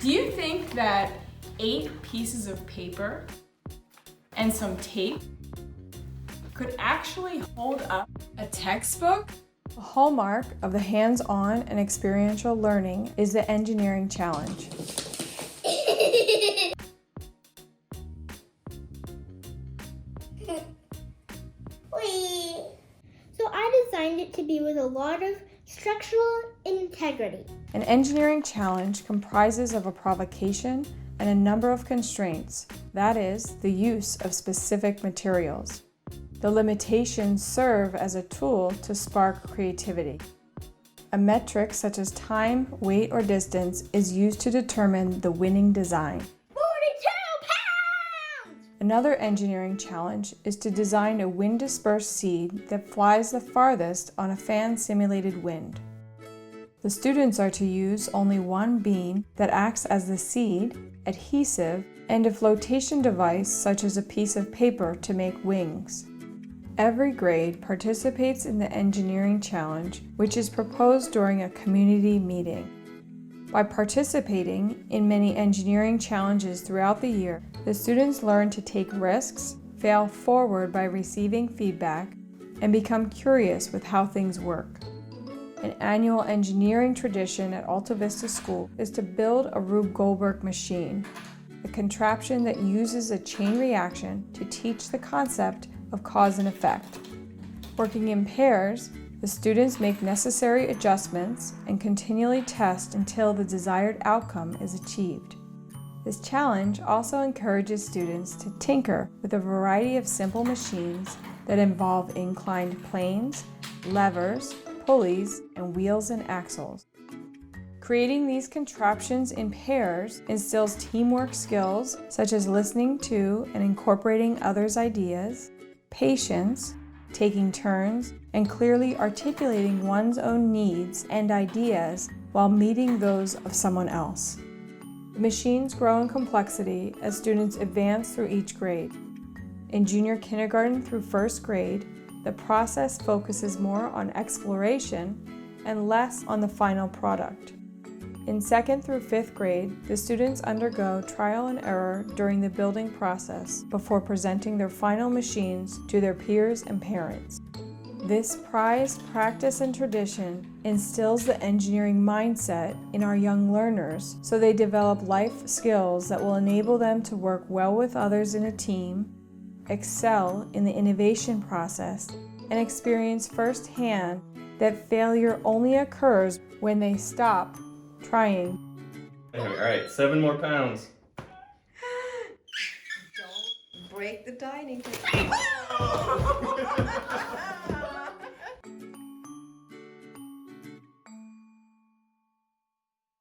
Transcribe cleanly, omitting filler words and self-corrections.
Do you think that 8 pieces of paper and some tape could actually hold up a textbook? The hallmark of the hands-on and experiential learning is the engineering challenge. So I designed it to be with a lot of structural integrity. An engineering challenge comprises of a provocation and a number of constraints, that is, the use of specific materials. The limitations serve as a tool to spark creativity. A metric such as time, weight, or distance is used to determine the winning design. 42 pounds! Another engineering challenge is to design a wind-dispersed seed that flies the farthest on a fan-simulated wind. The students are to use only one bean that acts as the seed, adhesive, and a flotation device such as a piece of paper to make wings. Every grade participates in the engineering challenge, which is proposed during a community meeting. By participating in many engineering challenges throughout the year, the students learn to take risks, fail forward by receiving feedback, and become curious with how things work. An annual engineering tradition at Alta Vista School is to build a Rube Goldberg machine, a contraption that uses a chain reaction to teach the concept of cause and effect. Working in pairs, the students make necessary adjustments and continually test until the desired outcome is achieved. This challenge also encourages students to tinker with a variety of simple machines that involve inclined planes, levers, pulleys, and wheels and axles. Creating these contraptions in pairs instills teamwork skills such as listening to and incorporating others' ideas, patience, taking turns, and clearly articulating one's own needs and ideas while meeting those of someone else. The machines grow in complexity as students advance through each grade. In junior kindergarten through first grade, the process focuses more on exploration and less on the final product. In 2nd through 5th grade, the students undergo trial and error during the building process before presenting their final machines to their peers and parents. This prized practice and tradition instills the engineering mindset in our young learners so they develop life skills that will enable them to work well with others in a team, excel in the innovation process, and experience firsthand that failure only occurs when they stop trying. All right, 7 more pounds. Don't break the dining table.